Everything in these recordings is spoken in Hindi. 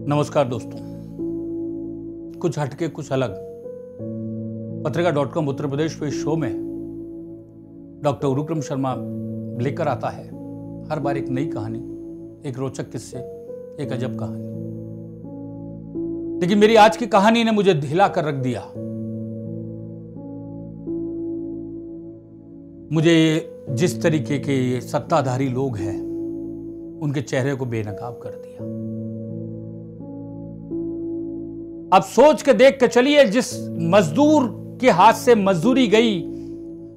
नमस्कार दोस्तों, कुछ हटके कुछ अलग पत्रिका.com उत्तर प्रदेश पे शो में डॉक्टर गुरुक्रम शर्मा लेकर आता है हर बार एक नई कहानी, एक रोचक किस्से, एक अजब कहानी। लेकिन मेरी आज की कहानी ने मुझे हिला कर रख दिया। मुझे जिस तरीके के ये सत्ताधारी लोग हैं उनके चेहरे को बेनकाब कर दिया। अब सोच के देख के चलिए, जिस मजदूर के हाथ से मजदूरी गई,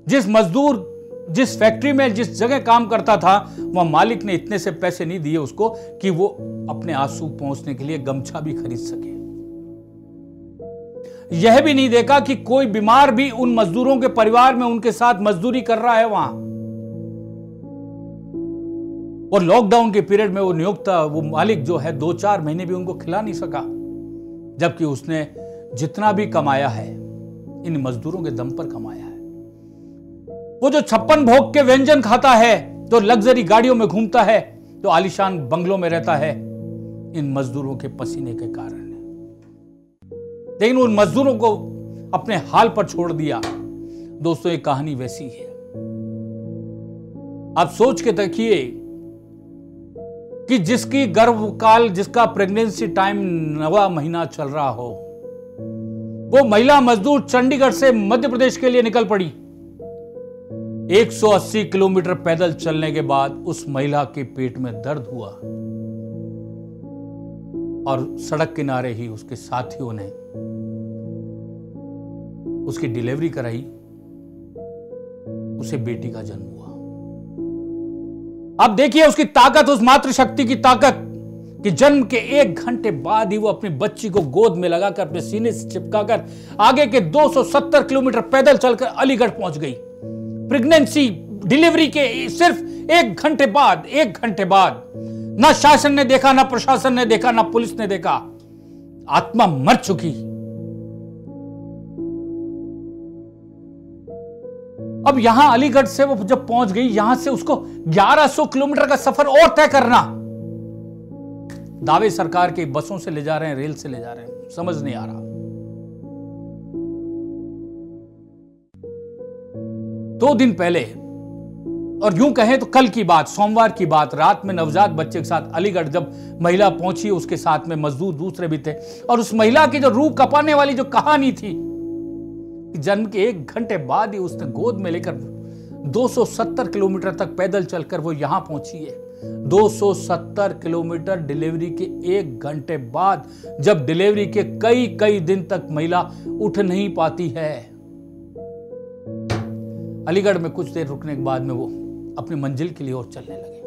जिस मजदूर जिस फैक्ट्री में जिस जगह काम करता था, वह मालिक ने इतने से पैसे नहीं दिए उसको कि वो अपने आंसू पहुंचने के लिए गमछा भी खरीद सके। यह भी नहीं देखा कि कोई बीमार भी उन मजदूरों के परिवार में उनके साथ मजदूरी कर रहा है वहां। और लॉकडाउन के पीरियड में वो नियोक्ता, वो मालिक जो है 2-4 महीने भी उनको खिला नहीं सका, जबकि उसने जितना भी कमाया है इन मजदूरों के दम पर कमाया है। वो जो 56 भोग के व्यंजन खाता है, जो लग्जरी गाड़ियों में घूमता है, जो आलीशान बंगलों में रहता है, इन मजदूरों के पसीने के कारण है। लेकिन उन मजदूरों को अपने हाल पर छोड़ दिया। दोस्तों, ये कहानी वैसी है। आप सोच के देखिए कि जिसकी गर्भकाल, जिसका प्रेगनेंसी टाइम 9वां महीना चल रहा हो, वो महिला मजदूर चंडीगढ़ से मध्य प्रदेश के लिए निकल पड़ी। 180 किलोमीटर पैदल चलने के बाद उस महिला के पेट में दर्द हुआ और सड़क किनारे ही उसके साथियों ने उसकी डिलीवरी कराई। उसे बेटी का जन्म हुआ। अब देखिए उसकी ताकत, उस मातृशक्ति की ताकत कि जन्म के 1 घंटे बाद ही वो अपनी बच्ची को गोद में लगाकर अपने सीने से चिपकाकर आगे के 270 किलोमीटर पैदल चलकर अलीगढ़ पहुंच गई। प्रेगनेंसी डिलीवरी के सिर्फ 1 घंटे बाद ना शासन ने देखा, ना प्रशासन ने देखा, ना पुलिस ने देखा। आत्मा मर चुकी। अब यहां अलीगढ़ से वो जब पहुंच गई, यहां से उसको 1100 किलोमीटर का सफर और तय करना। दावे सरकार के बसों से ले जा रहे हैं, रेल से ले जा रहे हैं, समझ नहीं आ रहा। 2 दिन पहले, और यूं कहें तो कल की बात, सोमवार की बात, रात में नवजात बच्चे के साथ अलीगढ़ जब महिला पहुंची, उसके साथ में मजदूर दूसरे भी थे। और उस महिला की जो रूह कपाने वाली जो कहानी थी, जन्म के 1 घंटे बाद ही उसने गोद में लेकर 270 किलोमीटर तक पैदल चलकर वो यहां पहुंची है। 270 किलोमीटर डिलीवरी के 1 घंटे बाद, जब डिलीवरी के कई दिन तक महिला उठ नहीं पाती है। अलीगढ़ में कुछ देर रुकने के बाद में वो अपनी मंजिल के लिए और चलने लगे।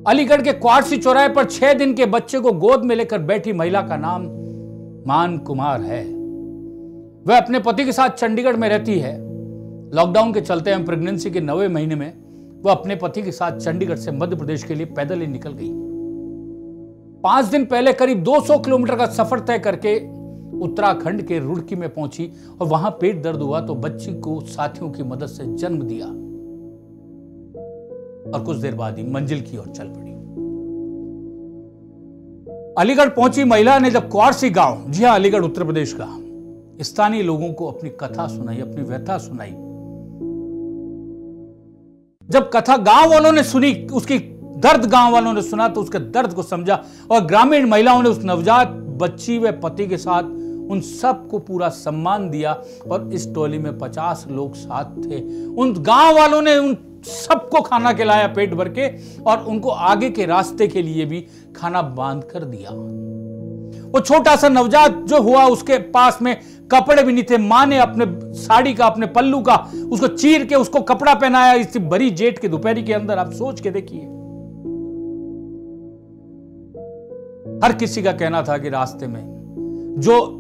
अलीगढ़ के क्वार्सी चौराहे पर 6 दिन के बच्चे को गोद में लेकर बैठी महिला का नाम मान कुमार है। वह अपने पति के साथ चंडीगढ़ में रहती है। लॉकडाउन के चलते हम प्रेगनेंसी के 9वें महीने में वह अपने पति के साथ चंडीगढ़ से मध्य प्रदेश के लिए पैदल ही निकल गई। 5 दिन पहले करीब 200 किलोमीटर का सफर तय करके उत्तराखंड के रुड़की में पहुंची और वहां पेट दर्द हुआ तो बच्ची को साथियों की मदद से जन्म दिया और कुछ देर बाद ही मंजिल की ओर चल पड़ी। अलीगढ़ पहुंची महिला ने जब क्वार्सी गांव, जी हां अलीगढ़ उत्तर प्रदेश का, स्थानीय लोगों को अपनी कथा सुनाई, अपनी व्यथा सुनाई। जब कथा गांव वालों ने सुनी, उसकी दर्द गांव वालों ने सुना तो उसके दर्द को समझा और ग्रामीण महिलाओं ने उस नवजात बच्ची व पति के साथ उन सबको पूरा सम्मान दिया। और इस टोली में 50 लोग साथ थे। उन गांव वालों ने उन सबको खाना खिलाया पेट भर के और उनको आगे के रास्ते के लिए भी खाना बांध कर दिया। वो छोटा सा नवजात जो हुआ, उसके पास में कपड़े भी नहीं थे। मां ने अपने साड़ी का, अपने पल्लू का उसको चीर के उसको कपड़ा पहनाया इस बड़ी जेठ की दोपहरी के अंदर। आप सोच के देखिए। हर किसी का कहना था कि रास्ते में जो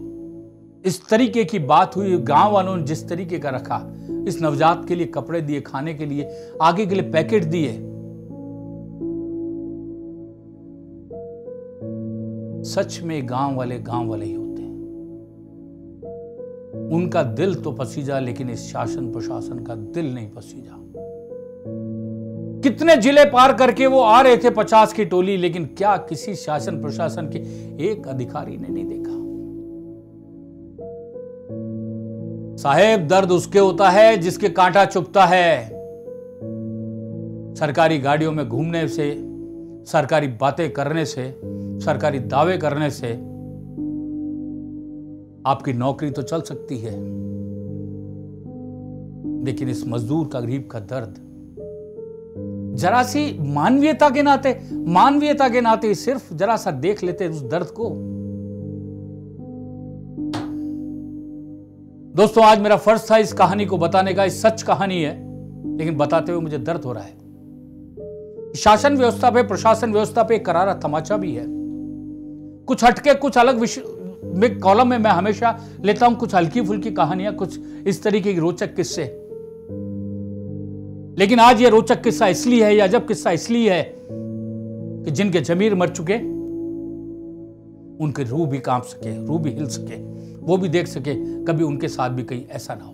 इस तरीके की बात हुई, गांव वालों ने जिस तरीके का रखा, इस नवजात के लिए कपड़े दिए, खाने के लिए, आगे के लिए पैकेट दिए। सच में गांव वाले ही होते हैं। उनका दिल तो पसीजा, लेकिन इस शासन प्रशासन का दिल नहीं पसीजा। कितने जिले पार करके वो आ रहे थे 50 की टोली, लेकिन क्या किसी शासन प्रशासन के एक अधिकारी ने नहीं देखा। साहेब, दर्द उसके होता है जिसके कांटा चुभता है। सरकारी गाड़ियों में घूमने से, सरकारी बातें करने से, सरकारी दावे करने से आपकी नौकरी तो चल सकती है, लेकिन इस मजदूर का, गरीब का दर्द, जरा सी मानवीयता के नाते सिर्फ जरा सा देख लेते उस दर्द को। दोस्तों, आज मेरा फर्ज था इस कहानी को बताने का। इस सच कहानी है, लेकिन बताते हुए मुझे दर्द हो रहा है। शासन व्यवस्था पे, प्रशासन व्यवस्था पे एक करारा तमाचा भी है। कुछ हटके, कुछ अलग विषय में कॉलम में मैं हमेशा लेता हूं कुछ हल्की फुल्की कहानियां, कुछ इस तरीके की रोचक किस्से। लेकिन आज यह रोचक किस्सा इसलिए है, या अजब किस्सा इसलिए है कि जिनके जमीर मर चुके, उनके रूह भी कांप सके, रूह भी हिल सके, वो भी देख सके कभी उनके साथ भी कहीं ऐसा ना हो।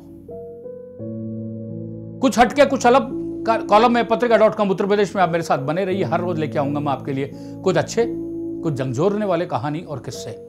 कुछ हटके, कुछ अलग कॉलम में पत्रिका.com उत्तर प्रदेश में आप मेरे साथ बने रहिए। हर रोज लेके आऊंगा मैं आपके लिए कुछ अच्छे, कुछ झंझोरने वाले कहानी और किस्से।